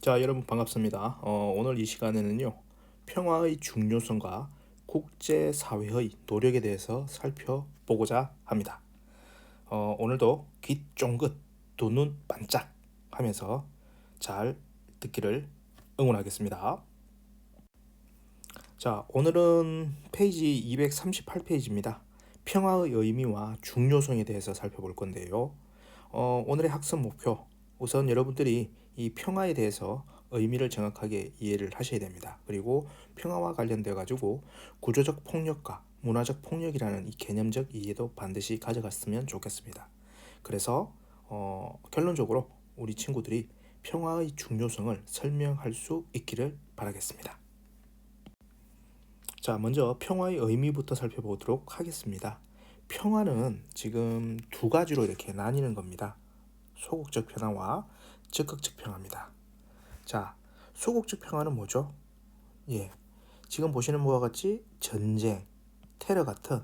자, 여러분 반갑습니다. 오늘 이 시간에는요, 평화의 중요성과 국제사회의 노력에 대해서 살펴보고자 합니다. 오늘도 귀 쫑긋, 두 눈 반짝 하면서 잘 듣기를 응원하겠습니다. 자, 오늘은 페이지 238페이지입니다. 평화의 의미와 중요성에 대해서 살펴볼 건데요. 오늘의 학습 목표, 우선 여러분들이 이 평화에 대해서 의미를 정확하게 이해를 하셔야 됩니다. 그리고 평화와 관련되어 가지고 구조적 폭력과 문화적 폭력이라는 이 개념적 이해도 반드시 가져갔으면 좋겠습니다. 그래서 결론적으로 우리 친구들이 평화의 중요성을 설명할 수 있기를 바라겠습니다. 자, 먼저 평화의 의미부터 살펴보도록 하겠습니다. 평화는 지금 두 가지로 이렇게 나뉘는 겁니다. 소극적 평화와 적극적 평화입니다. 자, 소극적 평화는 뭐죠? 예, 지금 보시는 바와 같이 전쟁, 테러 같은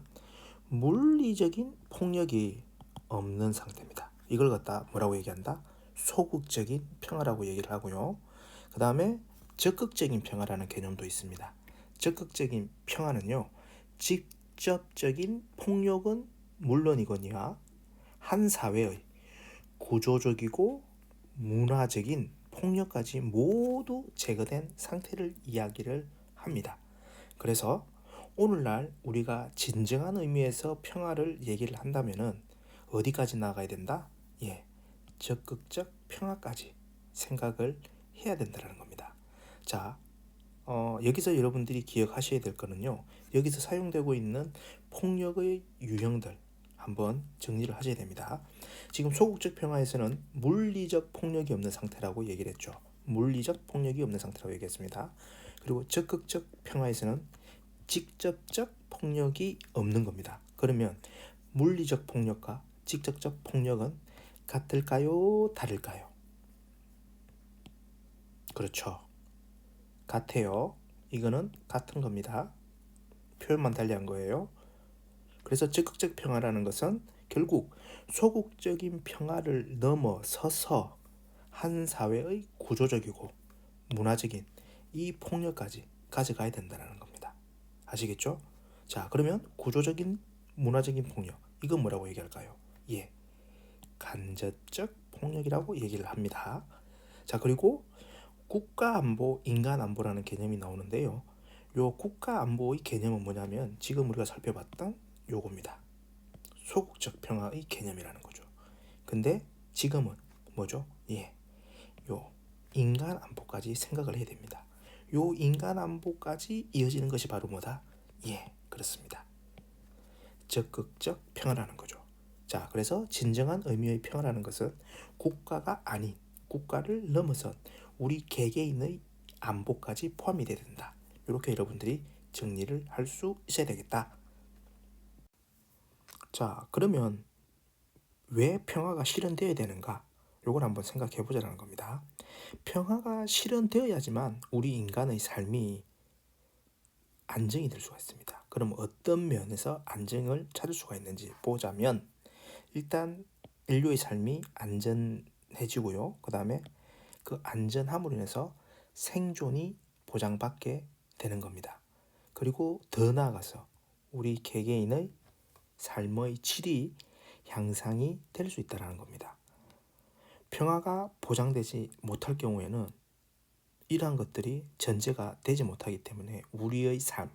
물리적인 폭력이 없는 상태입니다. 이걸 갖다 뭐라고 얘기한다? 소극적인 평화라고 얘기를 하고요. 그 다음에 적극적인 평화라는 개념도 있습니다. 적극적인 평화는요, 직접적인 폭력은 물론이거니와 한 사회의 구조적이고 문화적인 폭력까지 모두 제거된 상태를 이야기를 합니다. 그래서 오늘날 우리가 진정한 의미에서 평화를 얘기를 한다면은 어디까지 나가야 된다? 예, 적극적 평화까지 생각을 해야 된다는 겁니다. 자, 여기서 여러분들이 기억하셔야 될 거는요, 여기서 사용되고 있는 폭력의 유형들 한번 정리를 하셔야 됩니다. 지금 소극적 평화에서는 물리적 폭력이 없는 상태라고 얘기를 했죠. 물리적 폭력이 없는 상태라고 얘기했습니다. 그리고 적극적 평화에서는 직접적 폭력이 없는 겁니다. 그러면 물리적 폭력과 직접적 폭력은 같을까요? 다를까요? 그렇죠. 같아요. 이거는 같은 겁니다. 표현만 달리한 거예요. 그래서 적극적 평화라는 것은 결국 소극적인 평화를 넘어서서 한 사회의 구조적이고 문화적인 이 폭력까지 가져가야 된다는 겁니다. 아시겠죠? 자, 그러면 구조적인 문화적인 폭력, 이건 뭐라고 얘기할까요? 예, 간접적 폭력이라고 얘기를 합니다. 자, 그리고 국가안보, 인간안보라는 개념이 나오는데요. 요 국가안보의 개념은 뭐냐면 지금 우리가 살펴봤던 요겁니다. 소극적 평화의 개념이라는 거죠. 근데 지금은 뭐죠? 예, 요 인간 안보까지 생각을 해야 됩니다. 요 인간 안보까지 이어지는 것이 바로 뭐다? 예, 그렇습니다. 적극적 평화라는 거죠. 자, 그래서 진정한 의미의 평화라는 것은 국가가 아닌 국가를 넘어선 우리 개개인의 안보까지 포함이 돼야 된다. 이렇게 여러분들이 정리를 할 수 있어야 되겠다. 자, 그러면 왜 평화가 실현되어야 되는가? 요걸 한번 생각해 보자는 겁니다. 평화가 실현되어야지만 우리 인간의 삶이 안정이 될 수가 있습니다. 그럼 어떤 면에서 안정을 찾을 수가 있는지 보자면 일단 인류의 삶이 안전해지고요. 그 다음에 그 안전함으로 인해서 생존이 보장받게 되는 겁니다. 그리고 더 나아가서 우리 개개인의 삶의 질이 향상이 될 수 있다는 겁니다. 평화가 보장되지 못할 경우에는 이러한 것들이 전제가 되지 못하기 때문에 우리의 삶,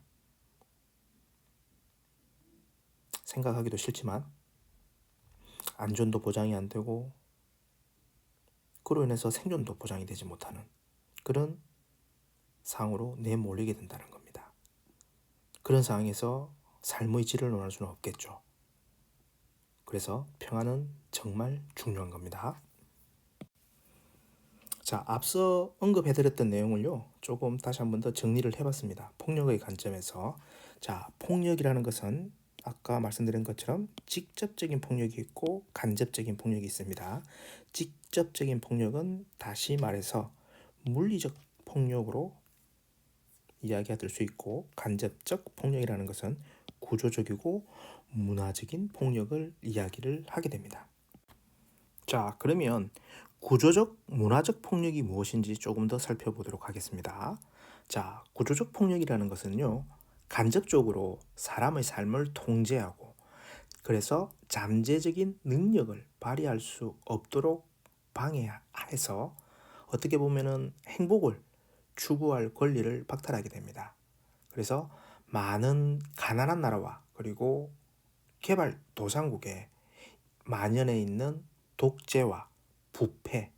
생각하기도 싫지만 안전도 보장이 안 되고 그로 인해서 생존도 보장이 되지 못하는 그런 상황으로 내몰리게 된다는 겁니다. 그런 상황에서 삶의 질을 논할 수는 없겠죠. 그래서 평화는 정말 중요한 겁니다. 자, 앞서 언급해드렸던 내용을요, 조금 다시 한번 더 정리를 해봤습니다. 폭력의 관점에서. 자, 폭력이라는 것은 아까 말씀드린 것처럼 직접적인 폭력이 있고 간접적인 폭력이 있습니다. 직접적인 폭력은 다시 말해서 물리적 폭력으로 이야기가 될 수 있고, 간접적 폭력이라는 것은 구조적이고 문화적인 폭력을 이야기를 하게 됩니다. 자, 그러면 구조적, 문화적 폭력이 무엇인지 조금 더 살펴보도록 하겠습니다. 자, 구조적 폭력이라는 것은요, 간접적으로 사람의 삶을 통제하고 그래서 잠재적인 능력을 발휘할 수 없도록 방해해서 어떻게 보면은 행복을 추구할 권리를 박탈하게 됩니다. 그래서 많은 가난한 나라와 그리고 개발도상국에 만연해 있는 독재와 부패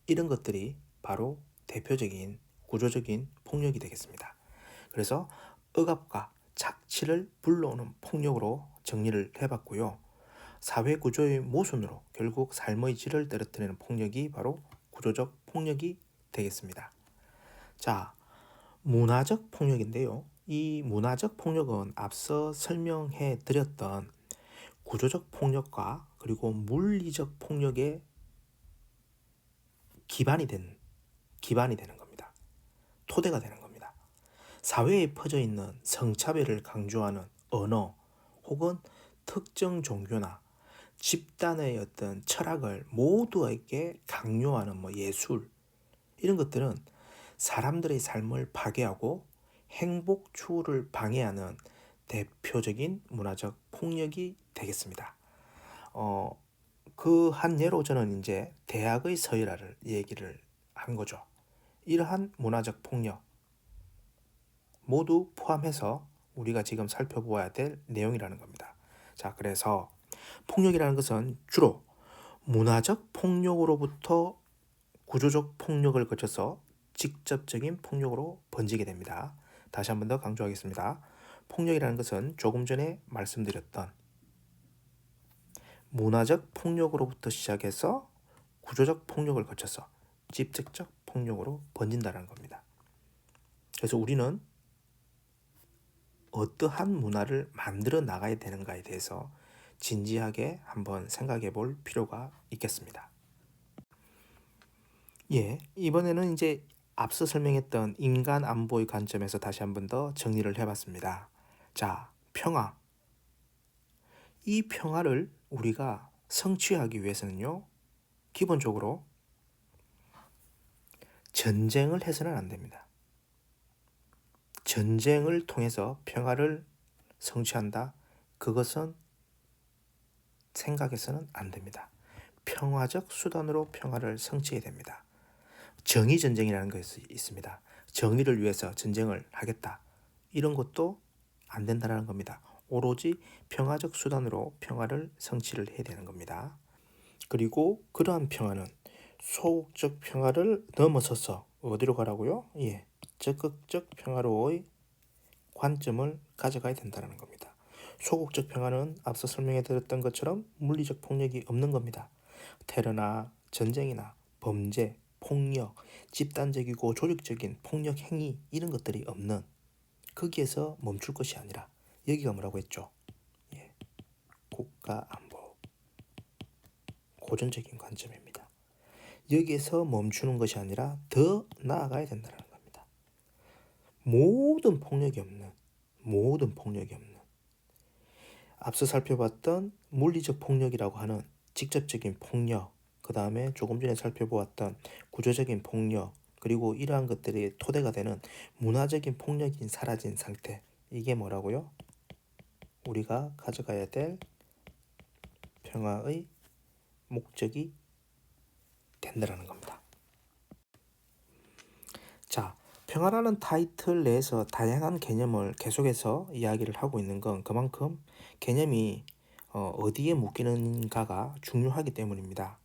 이런 것들이 바로 대표적인 구조적인 폭력이 되겠습니다. 그래서 억압과 착취를 불러오는 폭력으로 정리를 해봤고요. 사회 구조의 모순으로 결국 삶의 질을 떨어뜨리는 폭력이 바로 구조적 폭력이 되겠습니다. 자, 문화적 폭력인데요. 이 문화적 폭력은 앞서 설명해 드렸던 구조적 폭력과 그리고 물리적 폭력의 기반이 되는 겁니다. 토대가 되는 겁니다. 사회에 퍼져 있는 성차별을 강조하는 언어 혹은 특정 종교나 집단의 어떤 철학을 모두에게 강요하는 예술 이런 것들은 사람들의 삶을 파괴하고 행복 추구를 방해하는 대표적인 문화적 폭력이 되겠습니다. 그 한 예로 저는 이제 대학의 서열화를 얘기를 한 거죠. 이러한 문화적 폭력 모두 포함해서 우리가 지금 살펴보아야 될 내용이라는 겁니다. 자, 그래서 폭력이라는 것은 주로 문화적 폭력으로부터 구조적 폭력을 거쳐서 직접적인 폭력으로 번지게 됩니다. 다시 한 번 더 강조하겠습니다. 폭력이라는 것은 조금 전에 말씀드렸던 문화적 폭력으로부터 시작해서 구조적 폭력을 거쳐서 직접적 폭력으로 번진다는 겁니다. 그래서 우리는 어떠한 문화를 만들어 나가야 되는가에 대해서 진지하게 한번 생각해 볼 필요가 있겠습니다. 예, 이번에는 이제 앞서 설명했던 인간 안보의 관점에서 다시 한번 더 정리를 해봤습니다. 자, 평화. 이 평화를 우리가 성취하기 위해서는요, 기본적으로 전쟁을 해서는 안 됩니다. 전쟁을 통해서 평화를 성취한다? 그것은 생각해서는 안 됩니다. 평화적 수단으로 평화를 성취해야 됩니다. 정의전쟁이라는 것이 있습니다. 정의를 위해서 전쟁을 하겠다. 이런 것도 안 된다는 겁니다. 오로지 평화적 수단으로 평화를 성취를 해야 되는 겁니다. 그리고 그러한 평화는 소극적 평화를 넘어서서 어디로 가라고요? 예, 적극적 평화로의 관점을 가져가야 된다는 겁니다. 소극적 평화는 앞서 설명해 드렸던 것처럼 물리적 폭력이 없는 겁니다. 테러나 전쟁이나 범죄, 폭력, 집단적이고 조직적인 폭력 행위 이런 것들이 없는 거기에서 멈출 것이 아니라 여기가 뭐라고 했죠? 예, 국가 안보 고전적인 관점입니다. 여기에서 멈추는 것이 아니라 더 나아가야 된다는 겁니다. 모든 폭력이 없는 앞서 살펴봤던 물리적 폭력이라고 하는 직접적인 폭력, 그 다음에 조금 전에 살펴보았던 구조적인 폭력, 그리고 이러한 것들이 토대가 되는 문화적인 폭력이 사라진 상태, 이게 뭐라고요? 우리가 가져가야 될 평화의 목적이 된다는 겁니다. 자, 평화라는 타이틀 내에서 다양한 개념을 계속해서 이야기를 하고 있는 건 그만큼 개념이 어디에 묶이는가가 중요하기 때문입니다.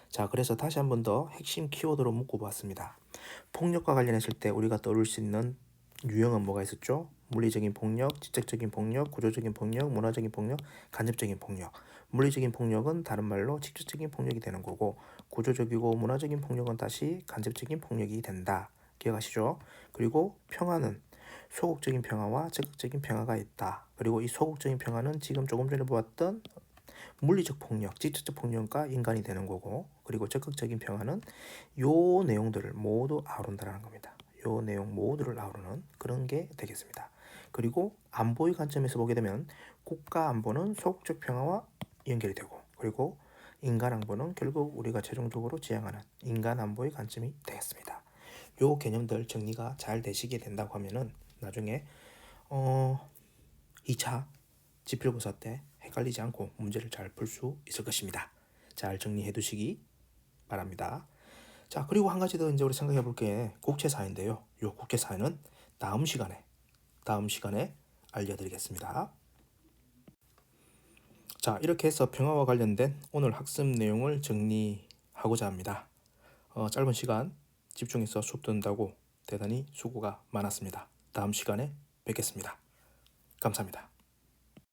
자, 그래서 다시 한 번 더 핵심 키워드로 묶어봤습니다. 폭력과 관련했을 때 우리가 떠올릴 수 있는 유형은 뭐가 있었죠? 물리적인 폭력, 직접적인 폭력, 구조적인 폭력, 문화적인 폭력, 간접적인 폭력. 물리적인 폭력은 다른 말로 직접적인 폭력이 되는 거고, 구조적이고 문화적인 폭력은 다시 간접적인 폭력이 된다. 기억하시죠? 그리고 평화는 소극적인 평화와 적극적인 평화가 있다. 그리고 이 소극적인 평화는 지금 조금 전에 보았던 물리적 폭력, 직접적 폭력과 인간이 되는 거고, 그리고 적극적인 평화는 요 내용들을 모두 아우른다는 겁니다. 요 내용 모두를 아우르는 그런 게 되겠습니다. 그리고 안보의 관점에서 보게 되면 국가 안보는 소극적 평화와 연결이 되고, 그리고 인간 안보는 결국 우리가 최종적으로 지향하는 인간 안보의 관점이 되겠습니다. 요 개념들 정리가 잘 되시게 된다고 하면은 나중에 2차 지필고사 때 헷갈리지 않고 문제를 잘 풀 수 있을 것입니다. 잘 정리해 두시기 바랍니다. 자, 그리고 한 가지 더 이제 우리 생각해 볼 게 국제사회인데요. 요 국제사회는 다음 시간에 알려드리겠습니다. 자, 이렇게 해서 평화와 관련된 오늘 학습 내용을 정리하고자 합니다. 짧은 시간 집중해서 수업 듣는다고 대단히 수고가 많았습니다. 다음 시간에 뵙겠습니다. 감사합니다.